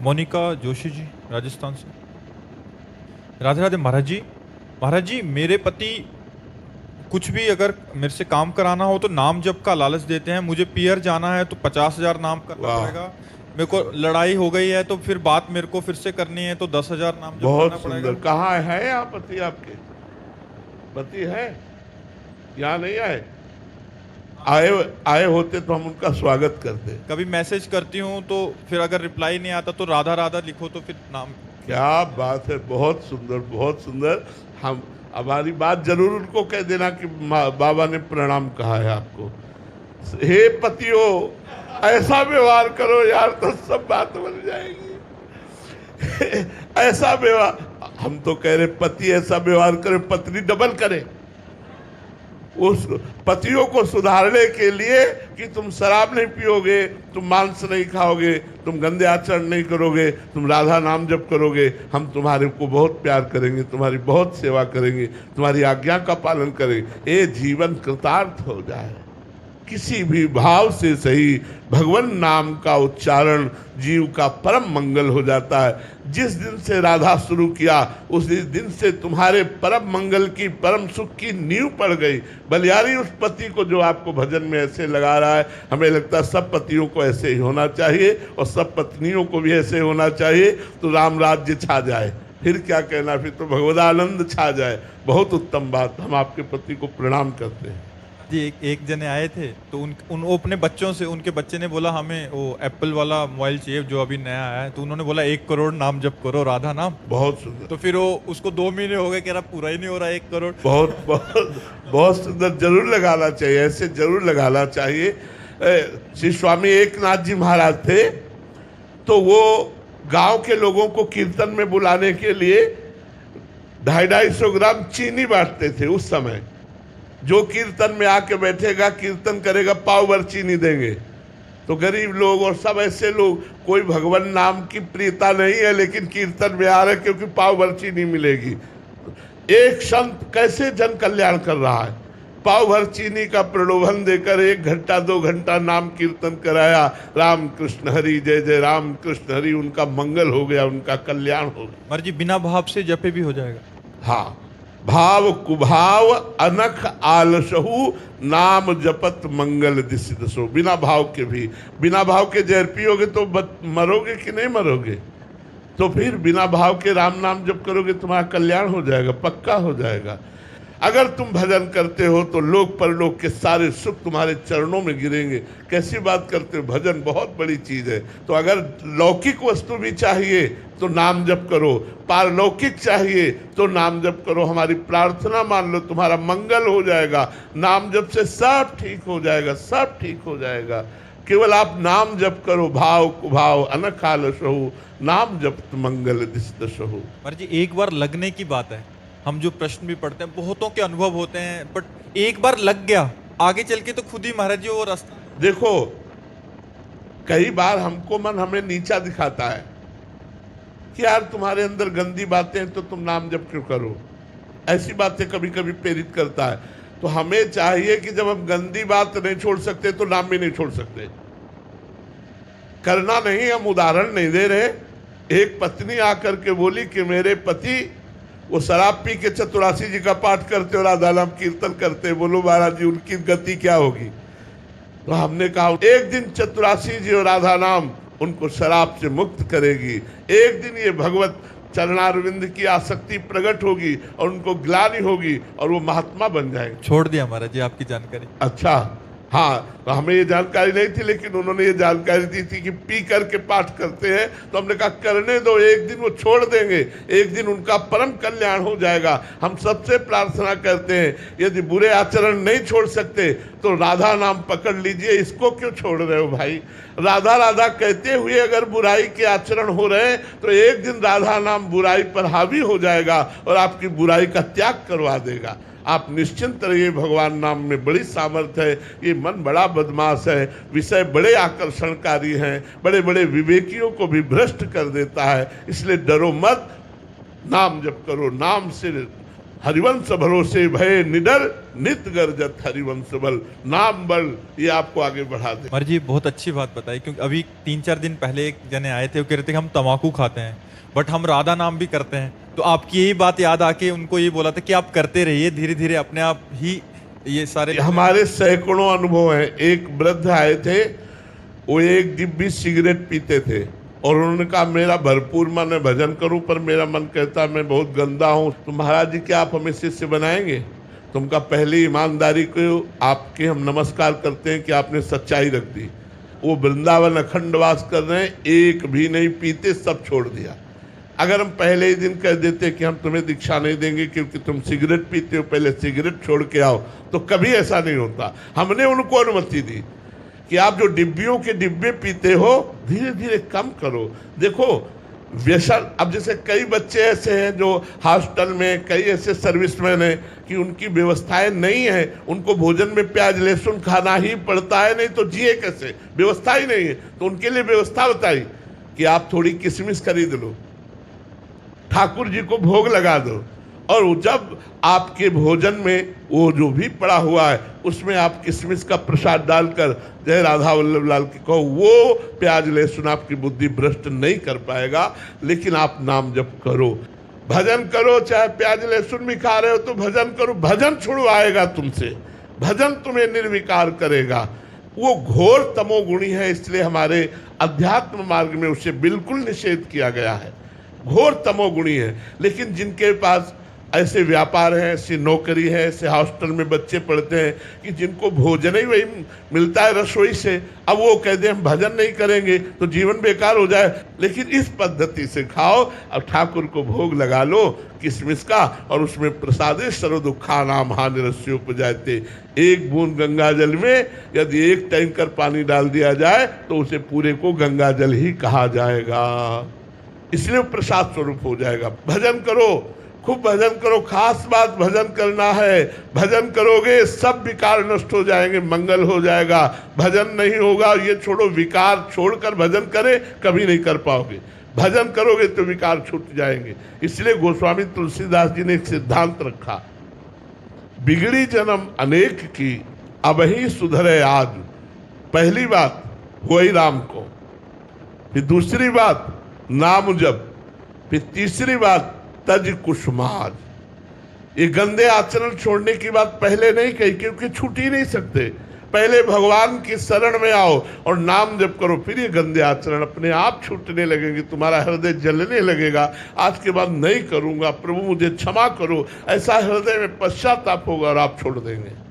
मोनिका जोशी जी, राजस्थान से। राधे राधे महाराज जी। महाराज जी, मेरे पति कुछ भी अगर मेरे से काम कराना हो तो नाम जप का लालच देते हैं। मुझे पियर जाना है तो 50,000 नाम करना वाह, पड़ेगा। मेरे को लड़ाई हो गई है तो फिर बात मेरे को फिर से करनी है तो 10,000 नाम जप बहुत करना सुंदर। पड़ेगा। कहाँ है यहाँ पति आपके? पति है? यहाँ नहीं आए? आए आए होते तो हम उनका स्वागत करते। कभी मैसेज करती हूँ तो फिर अगर रिप्लाई नहीं आता तो राधा राधा लिखो तो फिर नाम। क्या बात है, बहुत सुंदर, बहुत सुंदर। हम हमारी बात जरूर उनको कह देना कि बाबा ने प्रणाम कहा है आपको। हे पतियों, ऐसा व्यवहार करो यार तो सब बात बन जाएगी। ऐसा व्यवहार, हम तो कह रहे पति ऐसा व्यवहार करे, पत्नी डबल करे। उस पतियों को सुधारने के लिए कि तुम शराब नहीं पियोगे, तुम मांस नहीं खाओगे, तुम गंदे आचरण नहीं करोगे, तुम राधा नाम जप करोगे, हम तुम्हारे को बहुत प्यार करेंगे, तुम्हारी बहुत सेवा करेंगे, तुम्हारी आज्ञा का पालन करेंगे। ये जीवन कृतार्थ हो जाए। किसी भी भाव से सही भगवान नाम का उच्चारण जीव का परम मंगल हो जाता है। जिस दिन से राधा शुरू किया उस दिन से तुम्हारे परम मंगल की, परम सुख की नींव पड़ गई। बलियारी उस पति को जो आपको भजन में ऐसे लगा रहा है, हमें लगता है सब पतियों को ऐसे ही होना चाहिए और सब पत्नियों को भी ऐसे होना चाहिए, तो राम राज्य छा जाए। फिर क्या कहना, फिर तो भगवदानंद छा जाए। बहुत उत्तम बात। हम आपके पति को प्रणाम करते हैं जी। एक जने आए थे तो वो अपने बच्चों से, उनके बच्चे ने बोला हमें वो एप्पल वाला मोबाइल चाहिए जो अभी नया आया है, तो उन्होंने बोला 1 करोड़ नाम जप करो राधा नाम। बहुत सुंदर। तो फिर वो उसको 2 महीने हो गए, कह रहा पूरा ही नहीं हो रहा 1 करोड़। बहुत बहुत बहुत सुंदर। जरूर लगाना चाहिए, ऐसे जरूर लगाना चाहिए। श्री स्वामी एकनाथ जी महाराज थे, तो वो गांव के लोगों को कीर्तन में बुलाने के लिए 250-250 ग्राम चीनी बांटते थे उस समय। जो कीर्तन में आके बैठेगा, कीर्तन करेगा, पाव भर चीनी देंगे। तो गरीब लोग और सब ऐसे लोग, कोई भगवान नाम की प्रियता नहीं है लेकिन कीर्तन में आ रहे क्योंकि पाव भर चीनी मिलेगी। एक संत कैसे जन कल्याण कर रहा है, पाव भर चीनी का प्रलोभन देकर 1 घंटा 2 घंटा नाम कीर्तन कराया। राम कृष्ण हरि, जय जय राम कृष्ण हरि। उनका मंगल हो गया, उनका कल्याण हो गया। मर्जी बिना भाव से जपे भी हो जाएगा। हाँ, भाव कुभाव अनख आलसहु, नाम जपत मंगल दिस दसो। बिना भाव के भी, बिना भाव के जहर पियोगे तो मरोगे कि नहीं मरोगे? तो फिर बिना भाव के राम नाम जप करोगे, तुम्हारा कल्याण हो जाएगा, पक्का हो जाएगा। अगर तुम भजन करते हो तो लोक परलोक के सारे सुख तुम्हारे चरणों में गिरेंगे। कैसी बात करते हो, भजन बहुत बड़ी चीज है। तो अगर लौकिक वस्तु भी चाहिए तो नाम जप करो, पारलौकिक चाहिए तो नाम जप करो। हमारी प्रार्थना मान लो, तुम्हारा मंगल हो जाएगा। नाम जप से सब ठीक हो जाएगा, सब ठीक हो जाएगा। केवल आप नाम जप करो, भाव कुभाव अनख आलसहु, नाम जप मंगल दिस दसहु। मर्जी एक बार लगने की बात है। हम जो प्रश्न भी पढ़ते हैं, बहुतों के अनुभव होते हैं, बट एक बार लग गया, आगे चल के तो खुद ही महाराज जी वो रास्ता। देखो, कई बार हमको मन हमें नीचा दिखाता है कि यार तुम्हारे अंदर गंदी बातें हैं तो तुम नाम जप क्यों करो। ऐसी बातें कभी कभी प्रेरित करता है। तो हमें चाहिए कि जब हम गंदी बात नहीं छोड़ सकते तो नाम भी नहीं छोड़ सकते। करना नहीं, हम उदाहरण नहीं दे रहे। एक पत्नी आकर के बोली कि मेरे पति वो शराब पी के चतुरासी जी का पाठ करते और राधा नाम कीर्तन करते। बोलो महाराज जी, उनकी गति क्या होगी? तो हमने कहा एक दिन चतुरासी जी और राधा नाम उनको शराब से मुक्त करेगी। एक दिन ये भगवत चरणारविंद की आसक्ति प्रकट होगी और उनको ग्लानि होगी और वो महात्मा बन जाएंगे। छोड़ दिया महाराज जी आपकी जानकारी। अच्छा, हाँ, तो हमें ये जानकारी नहीं थी, लेकिन उन्होंने ये जानकारी दी थी कि पी करके पाठ करते हैं। तो हमने कहा करने दो, एक दिन वो छोड़ देंगे, एक दिन उनका परम कल्याण हो जाएगा। हम सबसे प्रार्थना करते हैं, यदि बुरे आचरण नहीं छोड़ सकते तो राधा नाम पकड़ लीजिए। इसको क्यों छोड़ रहे हो भाई? राधा राधा कहते हुए अगर बुराई के आचरण हो रहे हैं तो एक दिन राधा नाम बुराई पर हावी हो जाएगा और आपकी बुराई का त्याग करवा देगा। आप निश्चिंत रहिए, भगवान नाम में बड़ी सामर्थ्य है। ये मन बड़ा बदमाश है, विषय बड़े आकर्षणकारी हैं, बड़े बड़े विवेकियों को भी भ्रष्ट कर देता है। इसलिए डरो मत, नाम जप करो। नाम से हरिवंश भरोसे भय निडर नित गर्जत हरिवंश बल, नाम बल ये आपको आगे बढ़ा दे। महाराज जी बहुत अच्छी बात बताई, क्योंकि अभी 3-4 दिन पहले एक जने आए थे, वो कह रहे थे कि हम तम्बाकू खाते हैं बट हम राधा नाम भी करते हैं। तो आपकी यही बात याद आके उनको ये बोला था कि आप करते रहिए, धीरे धीरे अपने आप ही ये सारे हमारे सैकड़ों अनुभव हैं। एक वृद्ध आए थे, वो एक डिब्बी सिगरेट पीते थे और उन्होंने कहा मेरा भरपूर मन है भजन करूं, पर मेरा मन कहता है मैं बहुत गंदा हूं। तो महाराज जी क्या आप हमें शिष्य बनाएंगे? तुमका पहले ईमानदारी को आपके हम नमस्कार करते हैं कि आपने सच्चाई रख दी। वो वृंदावन अखंड वास कर रहे हैं, एक भी नहीं पीते, सब छोड़ दिया। अगर हम पहले ही दिन कह देते कि हम तुम्हें दीक्षा नहीं देंगे क्योंकि तुम सिगरेट पीते हो, पहले सिगरेट छोड़ के आओ, तो कभी ऐसा नहीं होता। हमने उनको अनुमति दी कि आप जो डिब्बियों के डिब्बे पीते हो धीरे धीरे कम करो। देखो व्यसन, अब जैसे कई बच्चे ऐसे हैं जो हॉस्टल में, कई ऐसे सर्विसमैन हैं कि उनकी व्यवस्थाएं नहीं है, उनको भोजन में प्याज लहसुन खाना ही पड़ता है, नहीं तो जिए कैसे, व्यवस्था ही नहीं है। तो उनके लिए व्यवस्था बताई कि आप थोड़ी किशमिश खरीद लो, ठाकुर जी को भोग लगा दो, और जब आपके भोजन में वो जो भी पड़ा हुआ है उसमें आप किशमिश का प्रसाद डालकर जय राधा वल्लभ लाल की कहो, वो प्याज लहसुन आपकी बुद्धि भ्रष्ट नहीं कर पाएगा। लेकिन आप नाम जप करो, भजन करो, चाहे प्याज लहसुन भी खा रहे हो तो भजन करो, भजन छुड़वाएगा तुमसे, भजन तुम्हें निर्विकार करेगा। वो घोर तमोगुणी है, इसलिए हमारे अध्यात्म मार्ग में उसे बिल्कुल निषेध किया गया है, घोर तमोगुणी है। लेकिन जिनके पास ऐसे व्यापार हैं, ऐसी नौकरी है, ऐसे हॉस्टल में बच्चे पढ़ते हैं कि जिनको भोजन ही वही मिलता है रसोई से, अब वो कहते हैं हम भजन नहीं करेंगे तो जीवन बेकार हो जाए। लेकिन इस पद्धति से खाओ, अब ठाकुर को भोग लगा लो किशमिश का, और उसमें प्रसादे सर्व दुखा नाम हानिरस्योपजायते। एक बूंद गंगा जल में यदि एक टैंकर पानी डाल दिया जाए तो उसे पूरे को गंगा जल ही कहा जाएगा, इसलिए प्रसाद स्वरूप हो जाएगा। भजन करो, खूब भजन करो, खास बात भजन करना है। भजन करोगे सब विकार नष्ट हो जाएंगे, मंगल हो जाएगा। भजन नहीं होगा, ये छोड़ो, विकार छोड़कर भजन करे कभी नहीं कर पाओगे। भजन करोगे तो विकार छूट जाएंगे। इसलिए गोस्वामी तुलसीदास जी ने एक सिद्धांत रखा, बिगड़ी जन्म अनेक की अब ही सुधरे आज। पहली बात वही राम को, फिर दूसरी बात नाम जप, फिर तीसरी बात तज कुसुमाज। ये गंदे आचरण छोड़ने की बात पहले नहीं कही क्योंकि छूट ही नहीं सकते। पहले भगवान की शरण में आओ और नाम जप करो, फिर ये गंदे आचरण अपने आप छूटने लगेंगे, तुम्हारा हृदय जलने लगेगा। आज के बाद नहीं करूंगा, प्रभु मुझे क्षमा करो, ऐसा हृदय में पश्चाताप होगा और आप छोड़ देंगे।